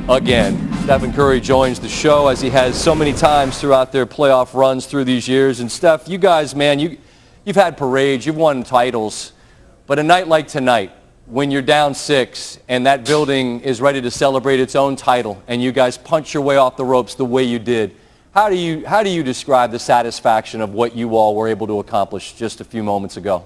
again. Stephen Curry joins the show as he has so many times throughout their playoff runs through these years. And Steph, you guys, man, you've had parades, you've won titles. But a night like tonight, when you're down 6 and that building is ready to celebrate its own title and you guys punch your way off the ropes the way you did, how do you describe the satisfaction of what you all were able to accomplish just a few moments ago?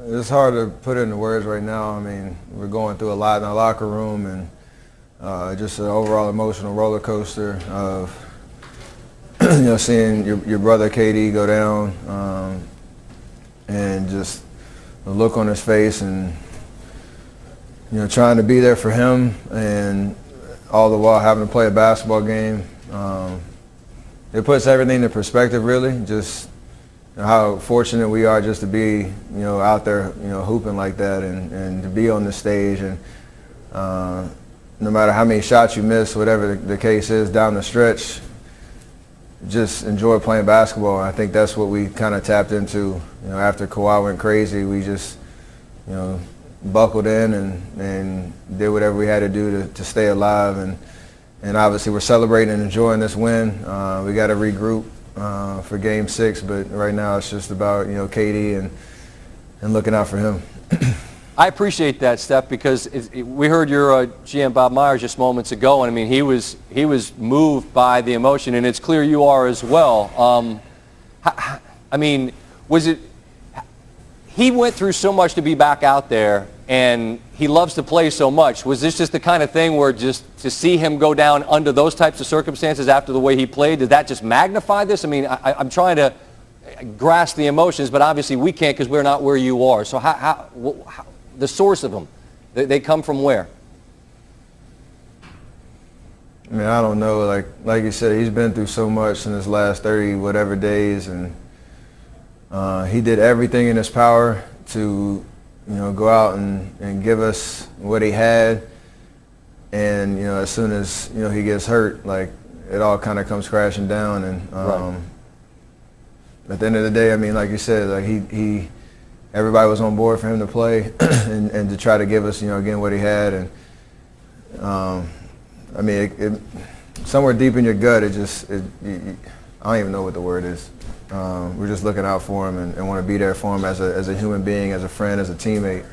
It's hard to put into words right now. I mean, we're going through a lot in our locker room, and just an overall emotional roller coaster of seeing your brother KD go down, and just the look on his face, and trying to be there for him, and all the while having to play a basketball game. It puts everything into perspective, really. Just how fortunate we are just to be, out there, hooping like that, and to be on the stage, and no matter how many shots you miss, whatever the case is down the stretch, just enjoy playing basketball. I think that's what we kind of tapped into. After Kawhi went crazy, we just, buckled in and did whatever we had to do to stay alive, and obviously we're celebrating and enjoying this win. We got to regroup for Game 6, but right now it's just about KD and looking out for him. I appreciate that, Steph, because we heard your GM Bob Myers just moments ago, and I mean he was moved by the emotion, and it's clear you are as well. I mean, was it? He went through so much to be back out there, and he loves to play so much. Was this just the kind of thing where just to see him go down under those types of circumstances after the way he played, did that just magnify this? I mean, I'm trying to grasp the emotions, but obviously we can't because we're not where you are. So how the source of them, they come from where? I mean, I don't know. Like you said, he's been through so much in his last 30 whatever days, and he did everything in his power to, go out and give us what he had. And, as soon as, he gets hurt, it all kind of comes crashing down. And right. At the end of the day, I mean, like you said, everybody was on board for him to play and to try to give us, again, what he had. And, I mean, somewhere deep in your gut, I don't even know what the word is. We're just looking out for him and want to be there for him as a human being, as a friend, as a teammate,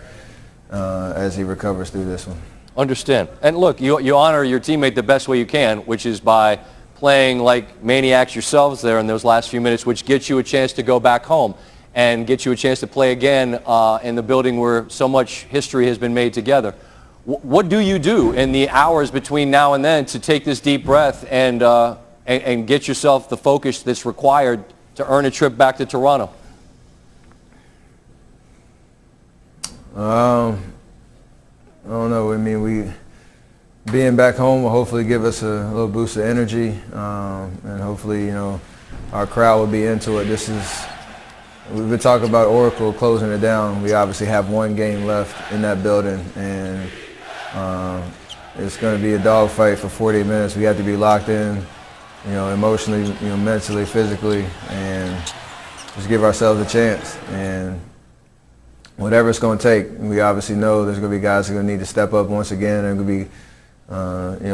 as he recovers through this one. Understand. And look, you honor your teammate the best way you can, which is by playing like maniacs yourselves there in those last few minutes, which gets you a chance to go back home and get you a chance to play again in the building where so much history has been made together. What do you do in the hours between now and then to take this deep breath and get yourself the focus that's required to earn a trip back to Toronto? I don't know. I mean, being back home will hopefully give us a little boost of energy, and hopefully, our crowd will be into it. We've been talking about Oracle closing it down. We obviously have one game left in that building, and it's going to be a dogfight for 40 minutes. We have to be locked in, emotionally, mentally, physically, and just give ourselves a chance. And whatever it's going to take, we obviously know there's going to be guys who are going to need to step up once again and going to be,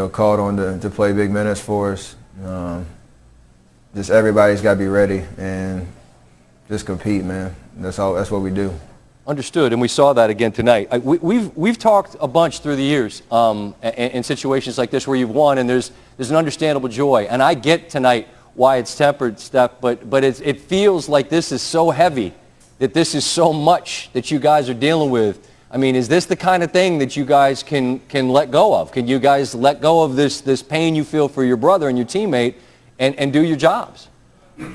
called on to play big minutes for us. Just everybody's got to be ready and just compete, man. That's what we do. Understood, and we saw that again tonight. We've talked a bunch through the years in situations like this where you've won, and there's an understandable joy. And I get tonight why it's tempered, Steph, but it feels like this is so heavy, that this is so much that you guys are dealing with. I mean, is this the kind of thing that you guys can let go of? Can you guys let go of this pain you feel for your brother and your teammate and do your jobs? I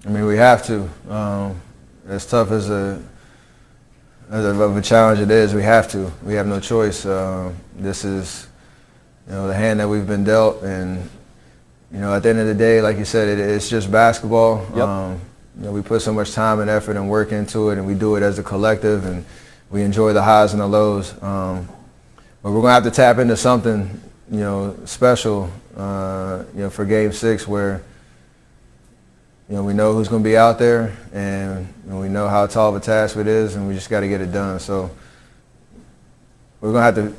mean, we have to. As tough as of a challenge it is, we have to. We have no choice. This is, the hand that we've been dealt, and at the end of the day, like you said, it's just basketball. Yep. We put so much time and effort and work into it, and we do it as a collective, and we enjoy the highs and the lows. But we're gonna have to tap into something, special, for Game 6, where we know who's going to be out there, and we know how tall of a task it is, and we just got to get it done. So we're going to have to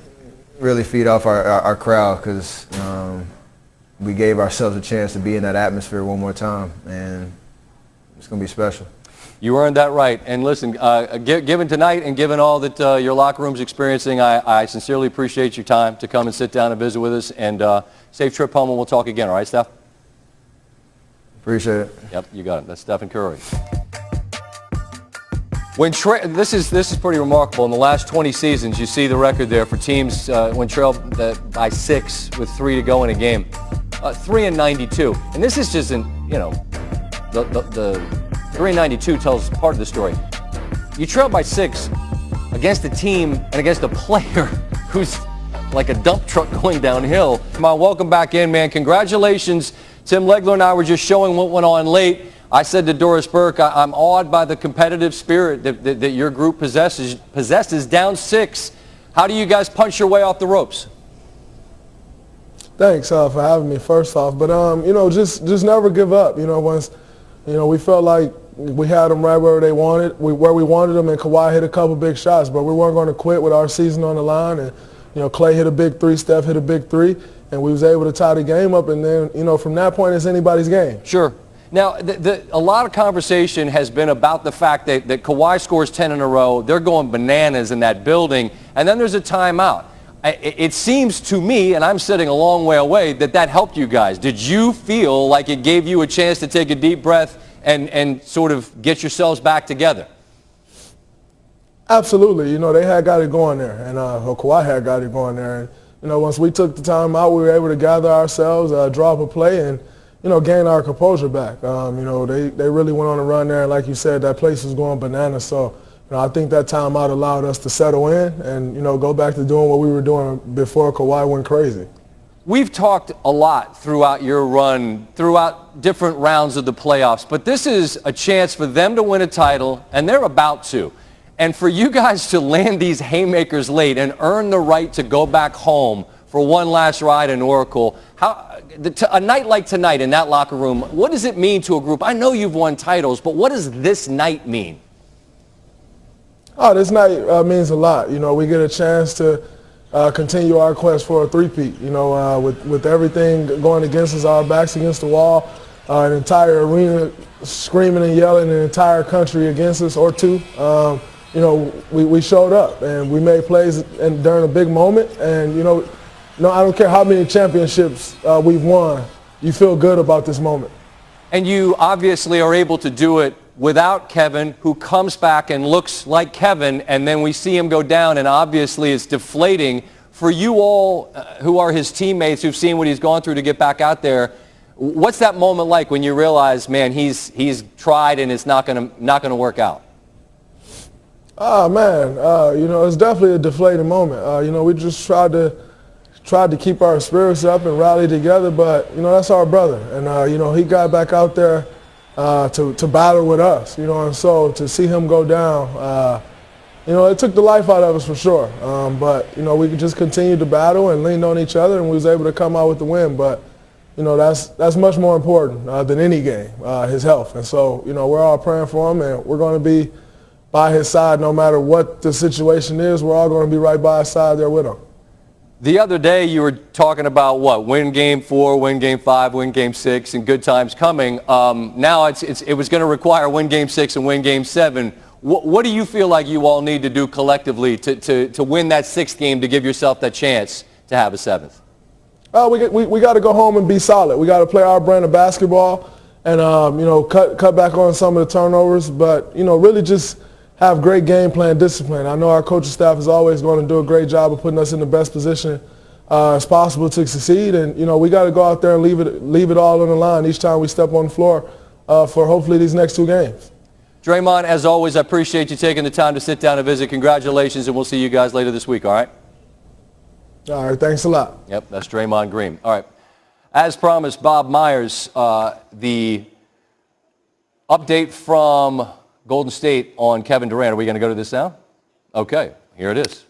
really feed off our crowd, because we gave ourselves a chance to be in that atmosphere one more time, and it's going to be special. You earned that right. And listen, given tonight and given all that your locker room's experiencing, I sincerely appreciate your time to come and sit down and visit with us. And safe trip home, and we'll talk again. All right, Steph? Appreciate it. Yep, you got it. That's Stephen Curry. This is pretty remarkable. In the last 20 seasons, you see the record there for teams when trailed by 6 with 3 to go in a game. 3-92. And this is just the 3-92 tells part of the story. You trail by 6 against a team and against a player who's like a dump truck going downhill. Come on, welcome back in, man. Congratulations. Tim Legler and I were just showing what went on late. I said to Doris Burke, I'm awed by the competitive spirit that your group possesses down 6. How do you guys punch your way off the ropes? Thanks for having me, first off. But, just never give up. Once, we felt like we had them right where we wanted them, and Kawhi hit a couple big shots, but we weren't going to quit with our season on the line. And, Klay hit a big 3, Steph hit a big 3, and we was able to tie the game up. And then, from that point, it's anybody's game. Sure. Now, a lot of conversation has been about the fact that Kawhi scores 10 in a row. They're going bananas in that building, and then there's a timeout. It seems to me, and I'm sitting a long way away, that helped you guys. Did you feel like it gave you a chance to take a deep breath and sort of get yourselves back together? Absolutely. They had got it going there, and Kawhi had got it going there. And, once we took the time out, we were able to gather ourselves, draw up a play, and, gain our composure back. They really went on a run there, and like you said, that place was going bananas. So, I think that timeout allowed us to settle in and, go back to doing what we were doing before Kawhi went crazy. We've talked a lot throughout your run, throughout different rounds of the playoffs, but this is a chance for them to win a title, and they're about to. And for you guys to land these haymakers late and earn the right to go back home for one last ride in Oracle, a night like tonight in that locker room, what does it mean to a group? I know you've won titles, but what does this night mean? Oh, this night means a lot. We get a chance to continue our quest for a three-peat. With everything going against us, our backs against the wall, an entire arena screaming and yelling, an entire country against us or two. We showed up and we made plays during a big moment. And I don't care how many championships we've won. You feel good about this moment. And you obviously are able to do it without Kevin, who comes back and looks like Kevin, and then we see him go down, and obviously it's deflating for you all who are his teammates, who've seen what he's gone through to get back out there. What's that moment like when you realize, man, he's tried and it's not gonna work out? Oh man, it's definitely a deflating moment. We just tried to keep our spirits up and rally together, but that's our brother, and he got back out there to battle with us, and so to see him go down, it took the life out of us for sure. But we could just continue to battle and lean on each other, and we was able to come out with the win. But that's much more important than any game, his health. And so we're all praying for him, and we're going to be by his side no matter what the situation is. We're all going to be right by his side there with him. The other day you were talking about what? Win Game 4, win Game 5, win Game 6, and good times coming. Now it was going to require win Game 6 and win Game 7. What do you feel like you all need to do collectively to win that 6th game to give yourself that chance to have a 7th? We got to go home and be solid. We got to play our brand of basketball and cut back on some of the turnovers, but really just have great game plan discipline. I know our coaching staff is always going to do a great job of putting us in the best position as possible to succeed, and we got to go out there and leave it all on the line each time we step on the floor for hopefully these next 2 games. Draymond, as always, I appreciate you taking the time to sit down and visit. Congratulations, and we'll see you guys later this week, all right? All right, thanks a lot. Yep, that's Draymond Green. All right. As promised, Bob Myers, the update from Golden State on Kevin Durant. Are we going to go to this now? Okay, here it is.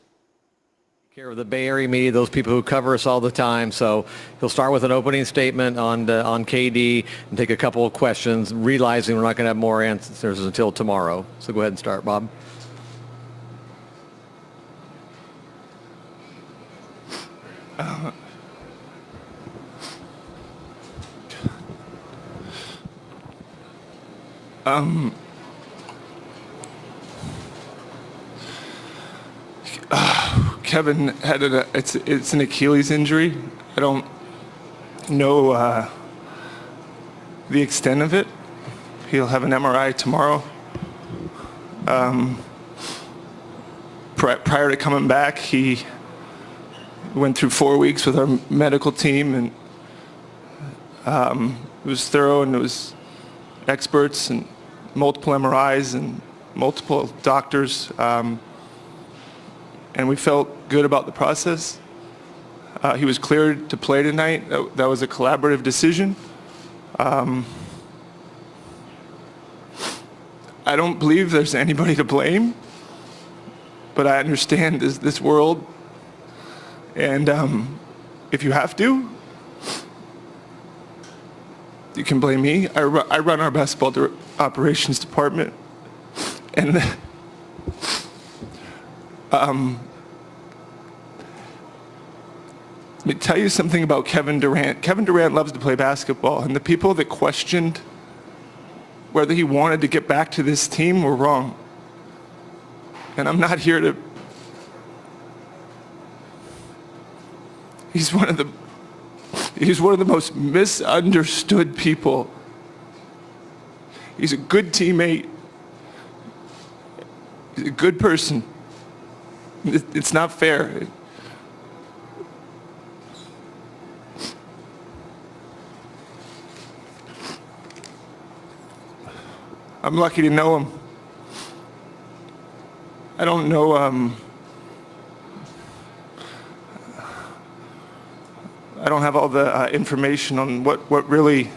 care of the Bay Area media, those people who cover us all the time. So he'll start with an opening statement on KD and take a couple of questions, realizing we're not going to have more answers until tomorrow. So go ahead and start, Bob. Kevin had it's an Achilles injury. I don't know the extent of it. He'll have an MRI tomorrow. Prior to coming back, he went through 4 weeks with our medical team, and it was thorough, and it was experts and multiple MRIs and multiple doctors. And we felt good about the process. He was cleared to play tonight. That was a collaborative decision. I don't believe there's anybody to blame, but I understand this world. And if you have to, you can blame me. I run our basketball operations department. And let me tell you something about Kevin Durant. Kevin Durant loves to play basketball, and the people that questioned whether he wanted to get back to this team were wrong. And I'm not here to... He's one of the most misunderstood people. He's a good teammate. He's a good person. It's not fair. I'm lucky to know him. I don't know, I don't have all the information on what really,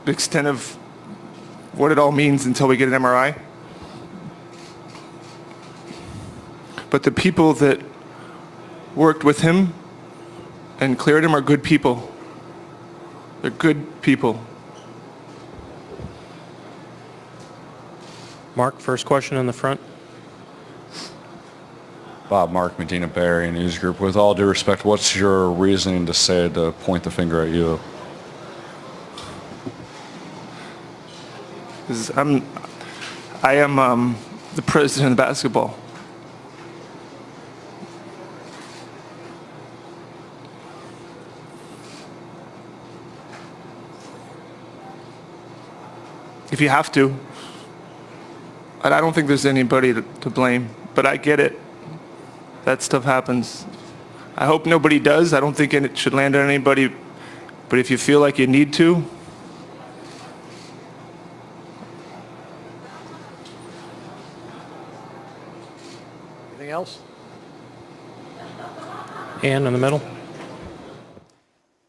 the extent of what it all means until we get an MRI. But the people that worked with him and cleared him are good people. They're good people. Mark, first question in the front. Bob, Mark, Medina Bay Area News Group. With all due respect, what's your reasoning to point the finger at you? I am the president of basketball. If you have to. And I don't think there's anybody to blame, but I get it. That stuff happens. I hope nobody does. I don't think it should land on anybody, but if you feel like you need to. Anything else? Ann in the middle.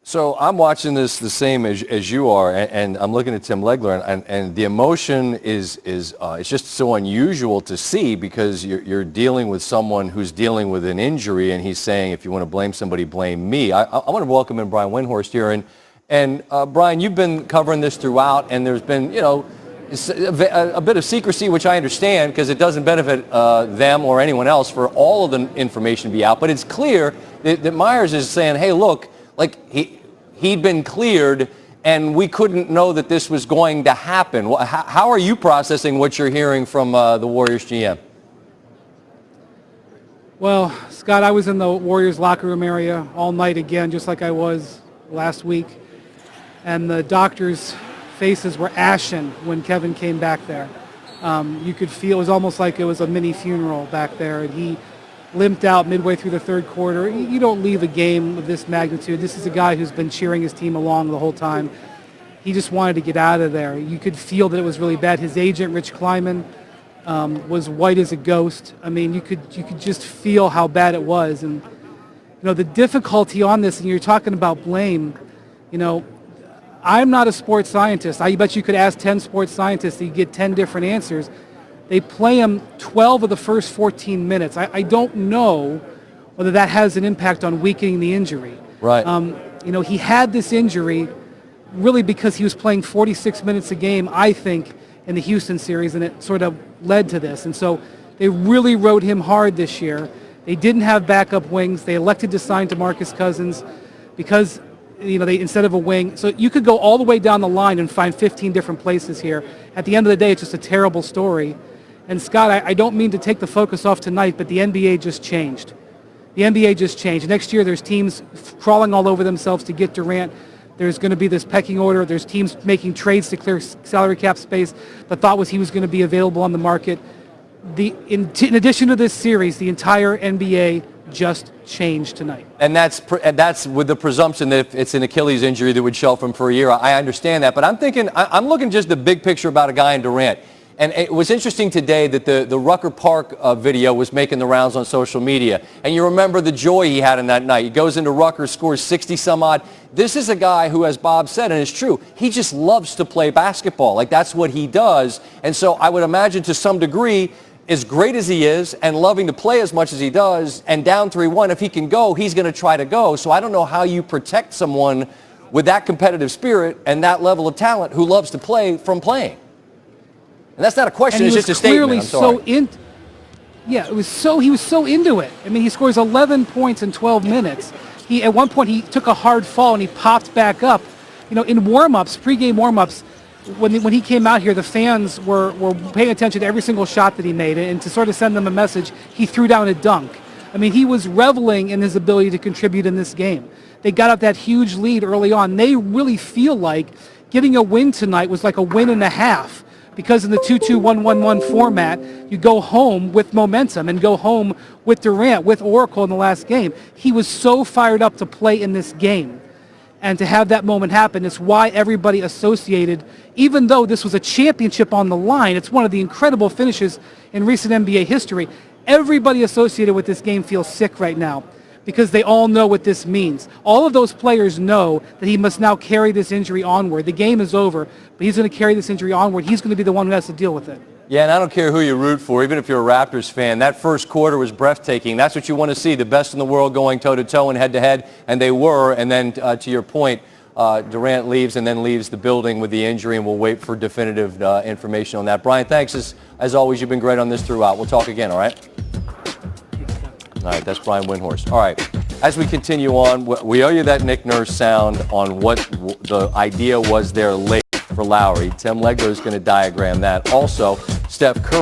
So I'm watching this the same as you are, and I'm looking at Tim Legler, and the emotion is it's just so unusual to see, because you're dealing with someone who's dealing with an injury, and he's saying, if you want to blame somebody, blame me. I want to welcome in Brian Windhorst here, and Brian, you've been covering this throughout, and there's been, you know, a bit of secrecy, which I understand, because it doesn't benefit them or anyone else for all of the information to be out. But it's clear that Myers is saying, hey, look, like he'd been cleared, and we couldn't know that this was going to happen. How are you processing what you're hearing from the Warriors GM? Well, Scott, I was in the Warriors locker room area all night again, just like I was last week, and the doctors' faces were ashen when Kevin came back there. You could feel it was almost like it was a mini funeral back there, and he limped out midway through the third quarter. You don't leave a game of this magnitude. This is a guy who's been cheering his team along the whole time. He just wanted to get out of there. You could feel that it was really bad. His agent, Rich Kleiman, was white as a ghost. I mean, you could just feel how bad it was. And, you know, the difficulty on this, and you're talking about blame, you know, I'm not a sports scientist. I bet you could ask 10 sports scientists and you get 10 different answers. They play him 12 of the first 14 minutes. I don't know whether that has an impact on weakening the injury. Right. He had this injury really because he was playing 46 minutes a game, I think, in the Houston series, and it sort of led to this. And so they really rode him hard this year. They didn't have backup wings. They elected to sign DeMarcus Cousins because, they instead of a wing. So you could go all the way down the line and find 15 different places here. At the end of the day, it's just a terrible story. And Scott, I don't mean to take the focus off tonight, but the NBA just changed. The NBA just changed. Next year, there's teams crawling all over themselves to get Durant. There's going to be this pecking order. There's teams making trades to clear salary cap space. The thought was he was going to be available on the market. In addition to this series, the entire NBA just changed tonight. And that's with the presumption that if it's an Achilles injury that would shelf him for a year. I understand that. But I'm looking just the big picture about a guy in Durant. And it was interesting today that the Rucker Park video was making the rounds on social media. And you remember the joy he had in that night. He goes into Rucker, scores 60 some odd. This is a guy who, as Bob said, and it's true, he just loves to play basketball. Like, that's what he does. And so I would imagine to some degree, as great as he is and loving to play as much as he does, and down 3-1, if he can go, he's going to try to go. So I don't know how you protect someone with that competitive spirit and that level of talent who loves to play from playing. And that's not a question, it's just a statement. I'm sorry. He was so into it. I mean, he scores 11 points in 12 minutes. At one point, he took a hard fall and he popped back up. In warm-ups, pregame warm-ups, when he came out here, the fans were paying attention to every single shot that he made. And to sort of send them a message, he threw down a dunk. I mean, he was reveling in his ability to contribute in this game. They got up that huge lead early on. They really feel like getting a win tonight was like a win and a half. Because in the 2-2-1-1-1 format, you go home with momentum and go home with Durant, with Oracle in the last game. He was so fired up to play in this game. And to have that moment happen is why everybody associated, even though this was a championship on the line, it's one of the incredible finishes in recent NBA history, everybody associated with this game feels sick right now because they all know what this means. All of those players know that he must now carry this injury onward. The game is over, but he's going to carry this injury onward. He's going to be the one who has to deal with it. Yeah, and I don't care who you root for, even if you're a Raptors fan. That first quarter was breathtaking. That's what you want to see, the best in the world going toe-to-toe and head-to-head, and they were. And then, to your point, Durant leaves and then leaves the building with the injury, and we'll wait for definitive information on that. Brian, thanks. As always, you've been great on this throughout. We'll talk again, all right? All right, that's Brian Windhorst. All right, as we continue on, we owe you that Nick Nurse sound on what the idea was there late for Lowry. Tim Legler is going to diagram that. Also, Steph Curry.